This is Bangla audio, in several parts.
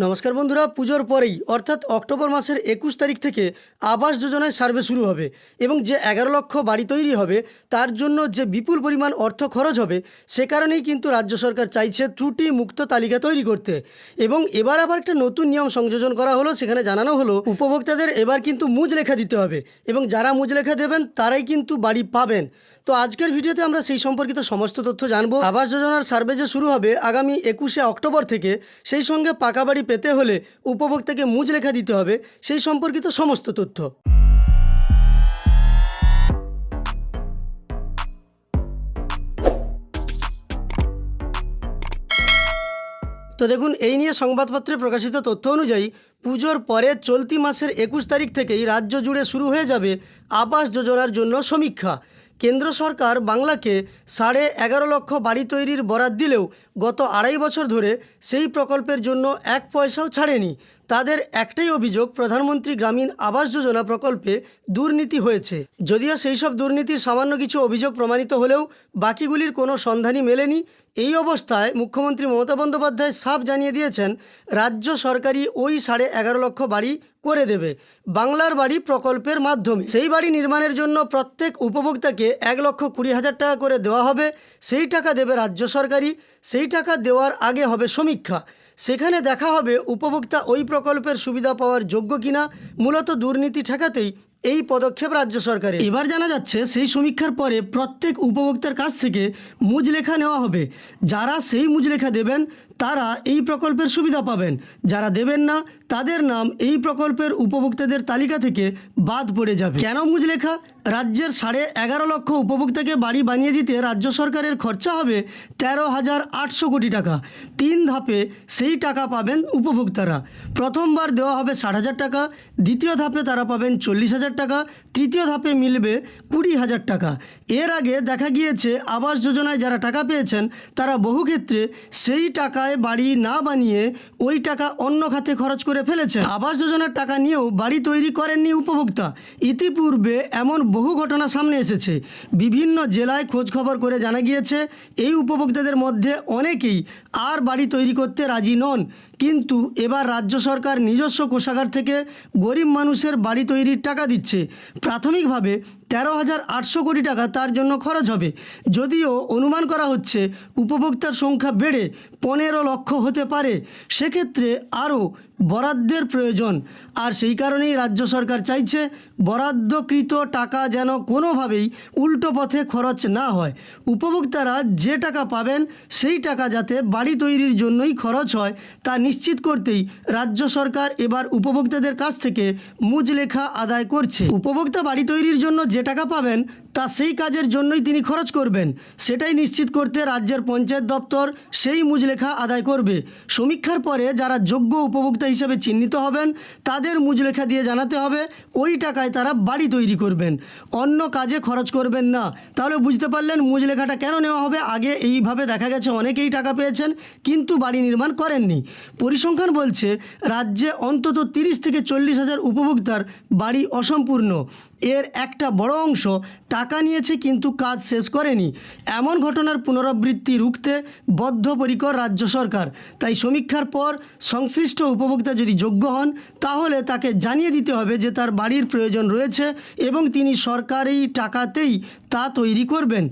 নমস্কার বন্ধুরা, পুজোর পরেই অর্থাৎ অক্টোবর মাসের 21 তারিখ থেকে আবাস যোজনায় সার্ভে শুরু হবে এবং যে 11 লক্ষ বাড়ি তৈরি হবে তার জন্য যে বিপুল পরিমাণ অর্থ খরচ হবে সে কারণেই কিন্তু রাজ্য সরকার চাইছে ত্রুটি মুক্ত তালিকা তৈরি করতে। এবং এবার আবার একটা নতুন নিয়ম সংযোজন করা হলো, সেখানে জানানো হলো উপভোক্তাদের এবার কিন্তু মুজ লেখা দিতে হবে এবং যারা মুজ লেখা দেবেন তারাই কিন্তু বাড়ি পাবেন। তো আজকের ভিডিওতে আমরা সেই সম্পর্কিত সমস্ত তথ্য জানবো। আবাস যোজনার সার্ভে যে শুরু হবে আগামী 21শে অক্টোবর থেকে, সেই সঙ্গে পাকা বাড়ি পেতে হলে উপভোক্তাকে মুজ লেখা দিতে হবে, সেই সম্পর্কিত সমস্ত তথ্য। তো দেখুন, এই নিয়ে সংবাদপত্রে প্রকাশিত তথ্য অনুযায়ী পুজোর পরে চলতি মাসের 21 তারিখ থেকেই রাজ্য জুড়ে শুরু হয়ে যাবে আবাস যোজনার জন্য সমীক্ষা। কেন্দ্র সরকার বাংলাকে 11.5 লক্ষ বাড়ি তৈরির বরাত দিলেও গত 2.5 বছর ধরে সেই প্রকল্পের জন্য 1 পয়সাও ছাড়েনি। তাদের একটাই অভিযোগ, প্রধানমন্ত্রী গ্রামীণ আবাস যোজনা প্রকল্পে দুর্নীতি হয়েছে। যদিও সেই সব দুর্নীতির সামান্য কিছু অভিযোগ প্রমাণিত হলেও বাকিগুলির কোনো সন্ধানই মেলেনি। এই অবস্থায় মুখ্যমন্ত্রী মমতা বন্দ্যোপাধ্যায় সাফ জানিয়ে দিয়েছেন রাজ্য সরকারই ওই 11.5 লক্ষ বাড়ি করে দেবে বাংলার বাড়ি প্রকল্পের মাধ্যমে। সেই বাড়ি নির্মাণের জন্য প্রত্যেক উপভোক্তাকে 1,20,000 টাকা করে দেওয়া হবে। সেই টাকা দেবে রাজ্য সরকারই। সেই টাকা দেওয়ার আগে হবে সমীক্ষা। সেখানে দেখা হবে উপভোক্তা ওই প্রকল্পের সুবিধা পাওয়ার যোগ্য কিনা। মূলত দুর্নীতি ঠেকাতেই এই পদক্ষেপ রাজ্য সরকারের। এবার জানা যাচ্ছে সেই সমীক্ষার পরে প্রত্যেক উপভোক্তার কাছ থেকে মুজ লেখা নেওয়া হবে। যারা সেই মুজ লেখা দেবেন তারা এই প্রকল্পের সুবিধা পাবেন, যারা দেবেন না তাদের নাম এই প্রকল্পের উপভোক্তাদের তালিকা থেকে বাদ পড়ে যাবে। কেন মুজ লেখা? রাজ্যের 11.5 লক্ষ উপভোক্তাকে বাড়ি বানিয়ে দিতে রাজ্য সরকারের খরচা হবে 13,800 কোটি টাকা। 3 ধাপে সেই টাকা পাবেন উপভোক্তারা। প্রথমবার দেওয়া হবে 60,000 টাকা, দ্বিতীয় ধাপে তারা পাবেন 40,000 টাকা, তৃতীয় ধাপে মিলবে 20,000 টাকা। এর আগে দেখা গিয়েছে আবাস যোজনায় যারা টাকা পেয়েছেন তারা বহু ক্ষেত্রে সেই টাকায় বাড়ি না বানিয়ে ওই টাকা অন্য খাতে খরচ করে ফেলেছেন। আবাস যোজনার টাকা নিয়েও বাড়ি তৈরি করেননি উপভোক্তা। ইতিপূর্বে এমন বহু ঘটনা সামনে এসেছে। বিভিন্ন জেলায় খোঁজখবর করে জানা গিয়েছে এই উপভোক্তাদের মধ্যে অনেকেই আর বাড়ি তৈরি করতে রাজি নন। কিন্তু এবার রাজ্য সরকার নিজস্ব কোষাগার থেকে গরিব মানুষের বাড়ি তৈরির টাকা দিচ্ছে। প্রাথমিকভাবে 13,800 কোটি টাকা তার জন্য খরচ হবে। যদিও অনুমান করা হচ্ছে উপভোক্তার সংখ্যা বেড়ে 15 লক্ষ হতে পারে। সেক্ষেত্রে আরও বরাদ্দের প্রয়োজন। আর সেই কারণেই রাজ্য সরকার চাইছে বরাদ্দকৃত টাকা যেন কোনোভাবেই উল্টো পথে খরচ না হয়। উপভোক্তারা যে টাকা পাবেন সেই টাকা যাতে বাড়ি তৈরির জন্যই খরচ হয় তা নিশ্চিত করতেই রাজ্য সরকার এবার উপভোক্তাদের কাছ থেকে মুজ লেখা আদায় করছে। উপভোক্তা বাড়ি তৈরির জন্য যে টাকা পাবেন তা সেই কাজের জন্যই তিনি খরচ করবেন, সেটাই নিশ্চিত করতে রাজ্যের পঞ্চায়েত দপ্তর সেই মুজ লেখা আদায় করবে। সমীক্ষার পরে যারা যোগ্য উপভোক্তা হিসেবে চিহ্নিত হবেন তাদের মুজ লেখা দিয়ে জানাতে হবে ওই টাকায় তারা বাড়ি তৈরি করবেন, অন্য কাজে খরচ করবেন না। তাহলে বুঝতে পারলেন মুজ লেখাটা কেন নেওয়া হবে। আগে এইভাবে দেখা গেছে অনেকেই টাকা পেয়েছেন কিন্তু বাড়ি নির্মাণ করেননি। পরিসংখ্যান বলছে রাজ্যে অন্তত 30 থেকে 40 হাজার উপভোক্তার বাড়ি অসম্পূর্ণ। এর একটা বড় অংশ টাকা নিয়েছে কিন্তু কাজ শেষ করেনি। এমন ঘটনার পুনরাবৃত্তি রুখতে বদ্ধপরিকর রাজ্য সরকার। তাই সমীক্ষার পর সংশ্লিষ্ট উপভোক্তা যদি যোগ্য হন তাহলে তাকে জানিয়ে দিতে হবে যে তার বাড়ির প্রয়োজন রয়েছে এবং তিনি সরকারি টাকাতেই তা তৈরি করবেন।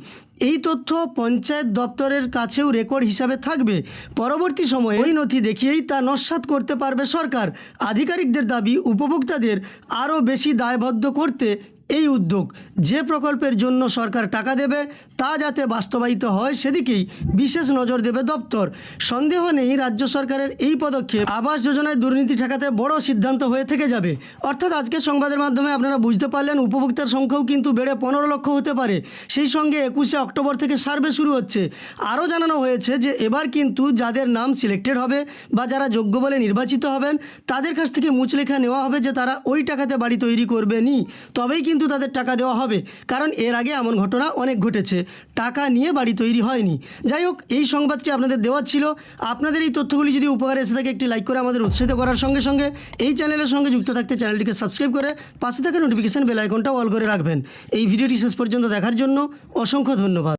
এই তথ্য পঞ্চায়েত দপ্তরের কাছেও রেকর্ড হিসাবে থাকবে। পরবর্তী সময়ে ওই নথি দেখিয়েই তা নস্যাৎ করতে পারবে সরকার। আধিকারিকদের দাবি উপভোক্তাদের আরও বেশি দায়বদ্ধ করতে এই উদ্যোগ। যে প্রকল্পের জন্য সরকার টাকা দেবে তা যাতে বাস্তবায়িত হয় সেদিকেই বিশেষ নজর দেবে দপ্তর। সন্দেহ নেই রাজ্য সরকারের এই পদক্ষেপ আবাস যোজনায় দুর্নীতি ঠেকাতে বড় সিদ্ধান্ত হয়ে থেকে যাবে। অর্থাৎ আজকের সংবাদের মাধ্যমে আপনারা বুঝতে পারলেন উপভোক্তার সংখ্যাও কিন্তু বেড়ে 15 লক্ষ হতে পারে। সেই সঙ্গে 21শে অক্টোবর থেকে সার্ভে শুরু হচ্ছে। আরও জানানো হয়েছে যে এবার কিন্তু যাদের নাম সিলেক্টেড হবে বা যারা যোগ্য বলে নির্বাচিত হবেন তাদের কাছ থেকে মুচ লেখা নেওয়া হবে যে তারা ওই টাকাতে বাড়ি তৈরি করবেনি, তবেই কিন্তু তাদের টাকা দেওয়া হবে। কারণ এর আগে এমন ঘটনা অনেক ঘটেছে, টাকা নিয়ে বাড়ি তৈরি হয়নি। যাই হোক, এই সংবাদটি আপনাদের দেওয়ার ছিল। আপনাদের এই তথ্যগুলি যদি উপকারে এসে থাকে একটি লাইক করে আমাদের উৎসাহিত করার সঙ্গে সঙ্গে এই চ্যানেলের সঙ্গে যুক্ত থাকতে চ্যানেলটিকে সাবস্ক্রাইব করে পাশে থাকা নোটিফিকেশন বেল আইকনটা অল করে রাখবেন। এই ভিডিওটি শেষ পর্যন্ত দেখার জন্য অসংখ্য ধন্যবাদ।